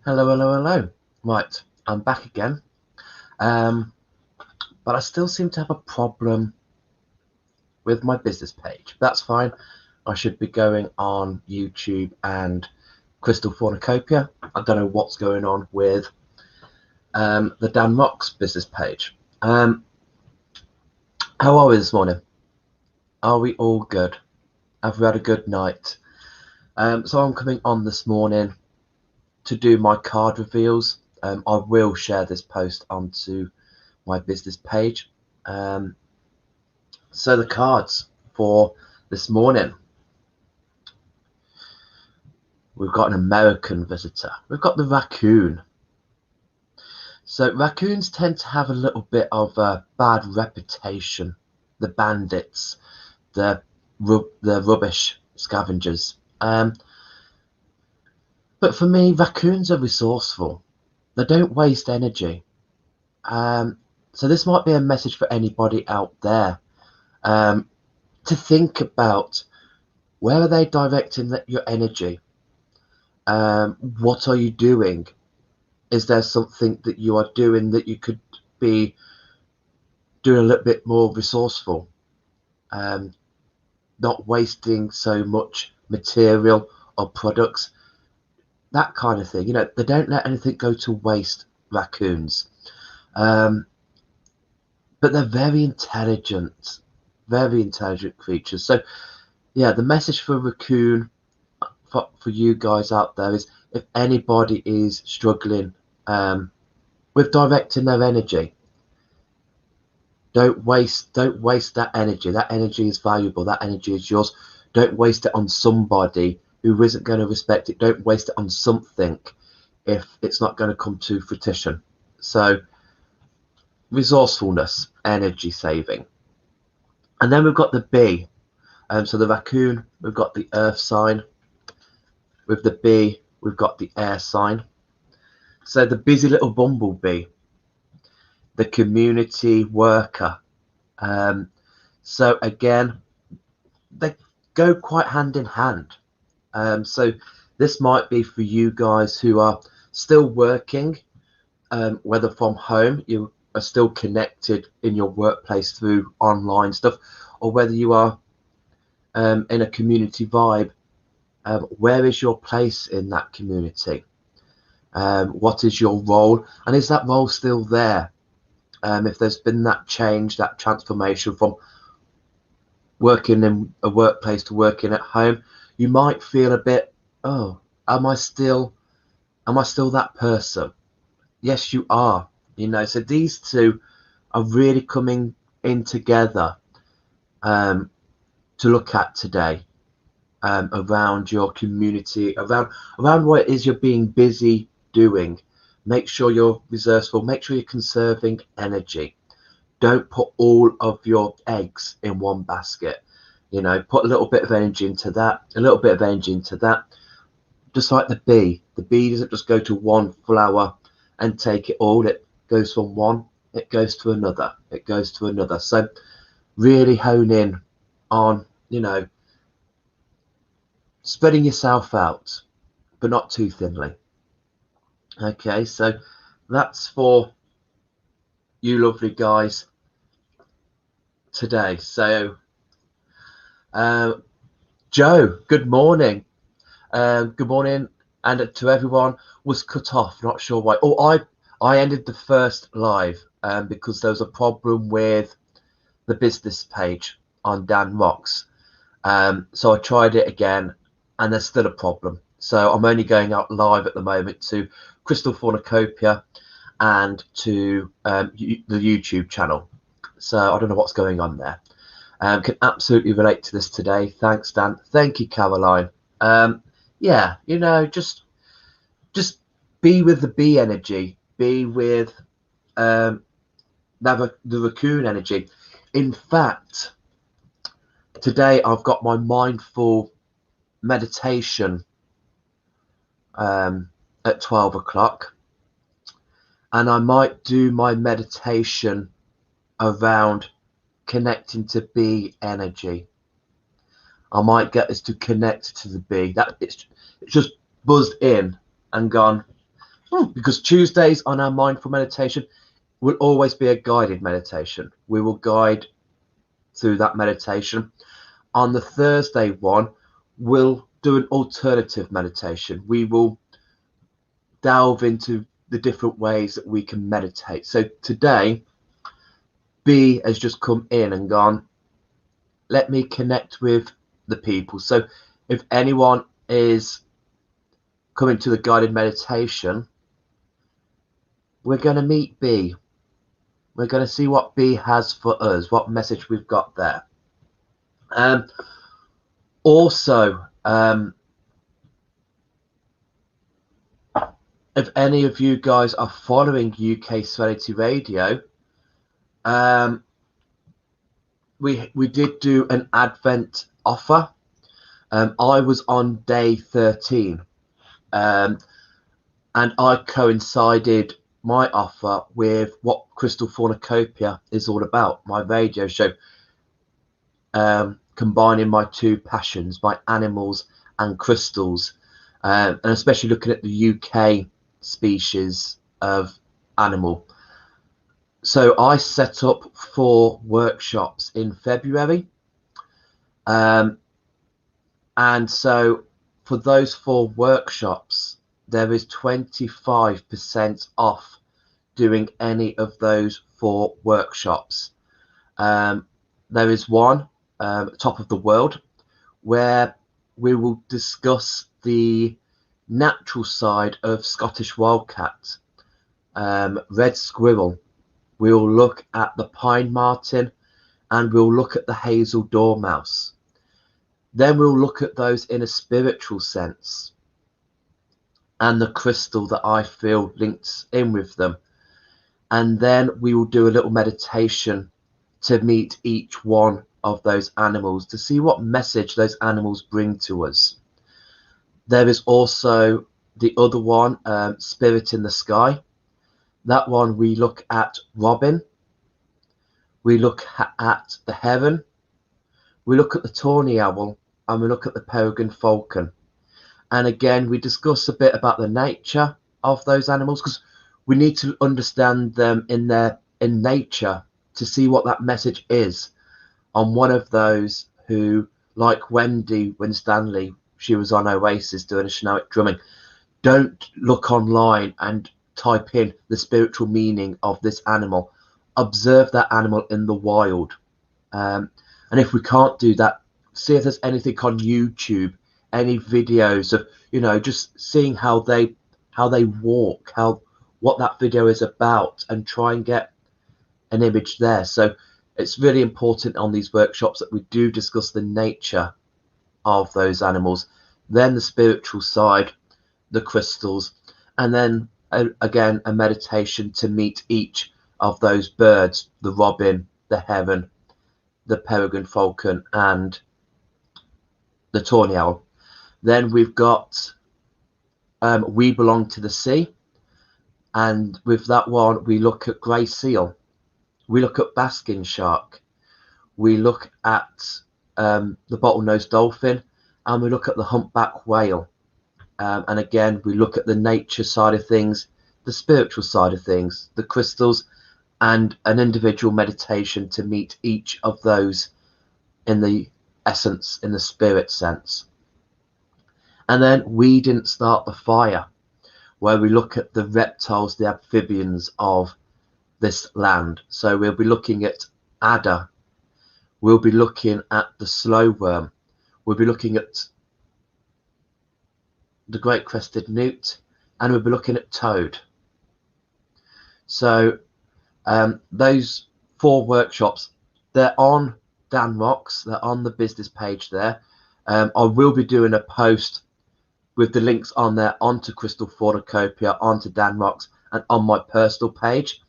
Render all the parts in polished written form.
Hello, hello, hello. Right, I'm back again. But I still seem to have a problem with my business page. That's fine. I should be going on YouTube and Crystal Cornucopia. I don't know what's going on with the Dan Rocks business page. How are we this morning? Are we all good? Have we had a good night? So I'm coming on this morning to do my card reveals. I will share this post onto my business page. So the cards for this morning, we've got an American visitor. We've got the raccoon. So raccoons tend to have a little bit of a bad reputation. The bandits, the rubbish scavengers. But for me, raccoons are resourceful. They don't waste energy. So this might be a message for anybody out there to think about, where are they directing your energy? What are you doing? Is there something that you are doing that you could be doing a little bit more resourceful? Not wasting so much material or products, that kind of thing. They don't let anything go to waste, raccoons. But they're very intelligent creatures. So yeah, the message for raccoon, for you guys out there, is if anybody is struggling with directing their energy, don't waste that energy. That energy is valuable. That energy is yours. Don't waste it on somebody who isn't going to respect it. Don't waste it on something if it's not going to come to fruition. So resourcefulness, energy saving. And then we've got the bee. So the raccoon, we've got the earth sign. With the bee, we've got the air sign. So the busy little bumblebee, the community worker. So again, they go quite hand in hand. So this might be for you guys who are still working, whether from home, you are still connected in your workplace through online stuff, or whether you are in a community vibe. Where is your place in that community? What is your role, and is that role still there? If there's been that change, that transformation from working in a workplace to working at home, you might feel a bit, oh, am I still that person? Yes, you are. So these two are really coming in together to look at today, around your community, around what it is you're being busy doing. Make sure you're resourceful. Make sure you're conserving energy. Don't put all of your eggs in one basket. Put a little bit of energy into that, a little bit of energy into that. Just like the bee. The bee doesn't just go to one flower and take it all. It goes from one, it goes to another, it goes to another. So really hone in on, spreading yourself out, but not too thinly. Okay, so that's for you lovely guys today. So Joe, good morning. Good morning. And to everyone, was cut off, not sure why. I ended the first live because there was a problem with the business page on Dan Rocks. So I tried it again, and there's still a problem. So I'm only going out live at the moment to Crystal Cornucopia and to the YouTube channel. So I don't know what's going on there. Can absolutely relate to this today. Thanks, Dan. Thank you, Caroline. Yeah, just be with the bee energy. Be with the raccoon energy. In fact, today I've got my mindful meditation at 12 o'clock, and I might do my meditation around connecting to bee energy. I might get us to connect to the bee. That it's just buzzed in and gone, Because Tuesdays on our mindful meditation will always be a guided meditation. We will guide through that meditation. On the Thursday one, we'll do an alternative meditation. We will delve into the different ways that we can meditate. So today, B has just come in and gone, let me connect with the people. So if anyone is coming to the guided meditation, we're going to meet B. We're going to see what B has for us, what message we've got there. Also, if any of you guys are following UK Serenity Radio, we did do an Advent offer. I was on day 13, and I coincided my offer with what Crystal Cornucopia is all about, my radio show, combining my two passions, my animals and crystals, and especially looking at the UK species of animal. So I set up 4 workshops in February, and so for those 4 workshops there is 25% off doing any of those 4 workshops. There is one, Top of the World, where we will discuss the natural side of Scottish wildcat, red squirrel. We'll look at the pine marten, and we'll look at the hazel dormouse. Then we'll look at those in a spiritual sense and the crystal that I feel links in with them. And then we will do a little meditation to meet each one of those animals, to see what message those animals bring to us. There is also the other one, Spirit in the Sky. That one we look at robin, we look at the heron, we look at the tawny owl, and we look at the peregrine falcon. And again, we discuss a bit about the nature of those animals, because we need to understand them in nature to see what that message is. On one of those who, like Wendy Winstanley, she was on Oasis doing a Chinook drumming, don't look online and type in the spiritual meaning of this animal. Observe that animal in the wild, and if we can't do that, see if there's anything on YouTube, any videos of, you know, just seeing how they walk, what that video is about, and try and get an image there. So it's really important on these workshops that we do discuss the nature of those animals, then the spiritual side, the crystals, and then again a meditation to meet each of those birds, the robin, the heron, the peregrine falcon, and the tawny owl. Then we've got We Belong to the Sea, and with that one we look at grey seal, we look at basking shark, we look at the bottlenose dolphin, and we look at the humpback whale. And again, we look at the nature side of things, the spiritual side of things, the crystals, and an individual meditation to meet each of those in the essence, in the spirit sense. And then We Didn't Start the Fire, where we look at the reptiles, the amphibians of this land. So we'll be looking at adder, we'll be looking at the slow worm, we'll be looking at the great crested newt, and we'll be looking at toad. So those 4 workshops, they're on Dan Rocks, they're on the business page there. I will be doing a post with the links on there onto Crystal Cornucopia, onto Dan Rocks, and on my personal page.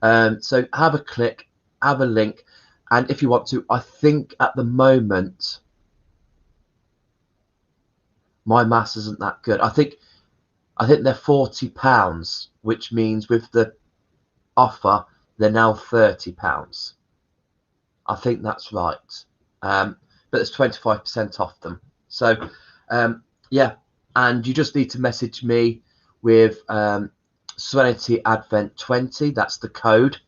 So have a click, have a link, and if you want to, I think at the moment my maths isn't that good. I think they're £40, which means with the offer they're now £30. I think that's right. But there's 25% off them. So yeah, and you just need to message me with Serenity Advent 20. That's the code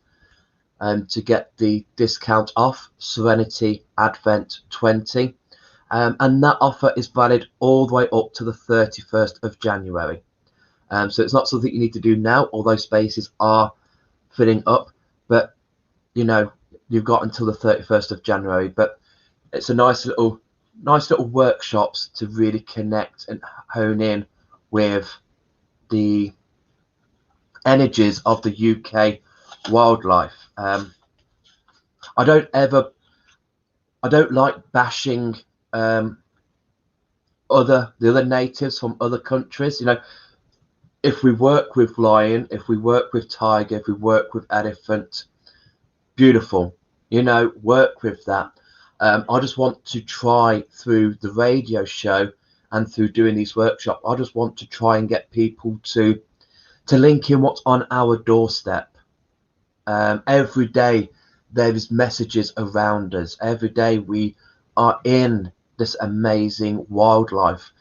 to get the discount off. Serenity Advent 20. And that offer is valid all the way up to the 31st of January. So it's not something you need to do now, although spaces are filling up. But, you know, you've got until the 31st of January. But it's a nice little workshops to really connect and hone in with the energies of the UK wildlife. I don't like bashing the other natives from other countries. You know, if we work with lion, if we work with tiger, if we work with elephant, beautiful, you know, work with that. I just want to try through the radio show and through doing these workshops, I just want to try and get people to link in what's on our doorstep. Every day there is messages around us. Every day we are in this amazing wildlife.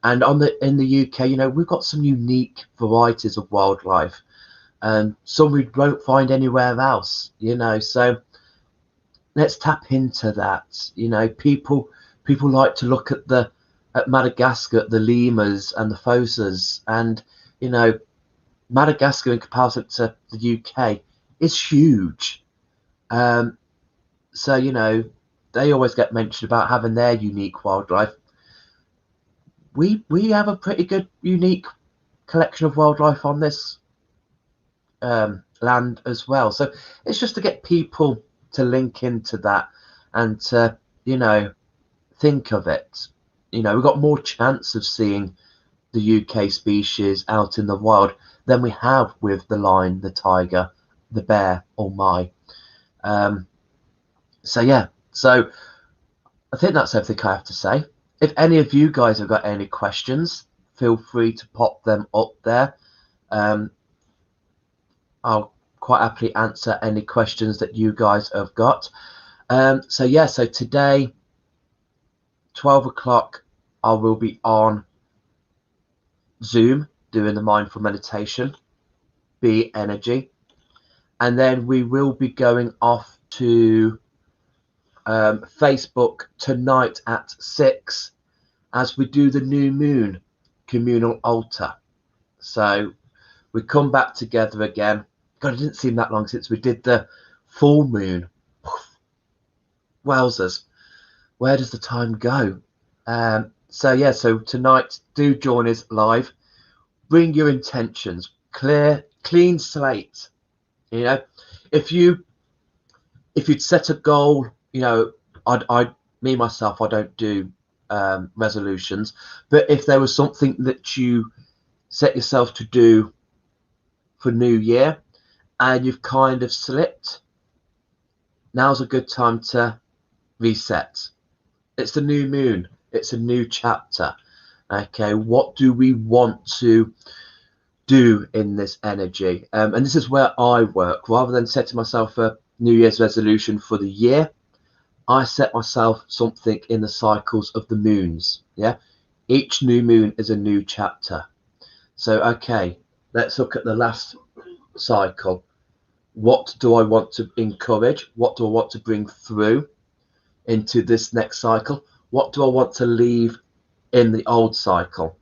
And in the UK, you know, we've got some unique varieties of wildlife, and some we won't find anywhere else, you know. So let's tap into that. You know, people like to look at Madagascar, at the lemurs and the phasas, and you know, Madagascar in comparison to the UK is huge. So you know, they always get mentioned about having their unique wildlife. We have a pretty good unique collection of wildlife on this land as well. So it's just to get people to link into that and to, you know, think of it. You know, we've got more chance of seeing the UK species out in the wild than we have with the lion, the tiger, the bear, or my. So yeah, so I think that's everything I have to say. If any of you guys have got any questions, feel free to pop them up there. I'll quite happily answer any questions that you guys have got. So yeah, so today, 12 o'clock, I will be on Zoom doing the mindful meditation, Be Energy. And then we will be going off to Facebook tonight at 6 as we do the new moon communal altar. So we come back together again. God, it didn't seem that long since we did the full moon. Wowzers, where does the time go? So yeah, so tonight do join us live. Bring your intentions, clean slate. You know, if you'd set a goal, you know, me myself, I don't do resolutions, but if there was something that you set yourself to do for New Year and you've kind of slipped, now's a good time to reset. It's the new moon, it's a new chapter. Okay, what do we want to do in this energy? And this is where I work. Rather than setting myself a New Year's resolution for the year, I set myself something in the cycles of the moons. Yeah, each new moon is a new chapter. So okay, let's look at the last cycle. What do I want to encourage? What do I want to bring through into this next cycle? What do I want to leave in the old cycle?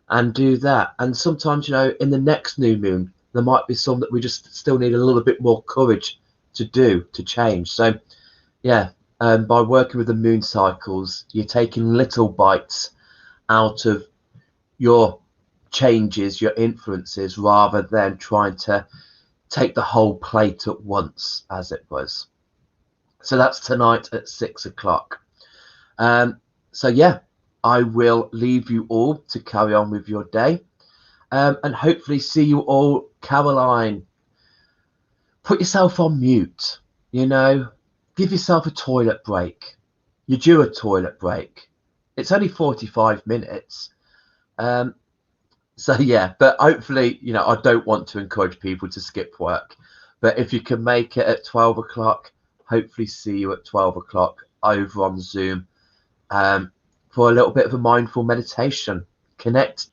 And do that. And sometimes, you know, in the next new moon, there might be some that we just still need a little bit more courage to do, to change. So yeah, by working with the moon cycles, you're taking little bites out of your changes, your influences, rather than trying to take the whole plate at once, as it was. So that's tonight at 6 o'clock. So yeah, I will leave you all to carry on with your day, and hopefully see you all. Caroline, put yourself on mute, you know, give yourself a toilet break. You're due a toilet break. It's only 45 minutes. So yeah, but hopefully, you know, I don't want to encourage people to skip work, but if you can make it at 12 o'clock, hopefully see you at 12 o'clock over on Zoom, for a little bit of a mindful meditation. Connect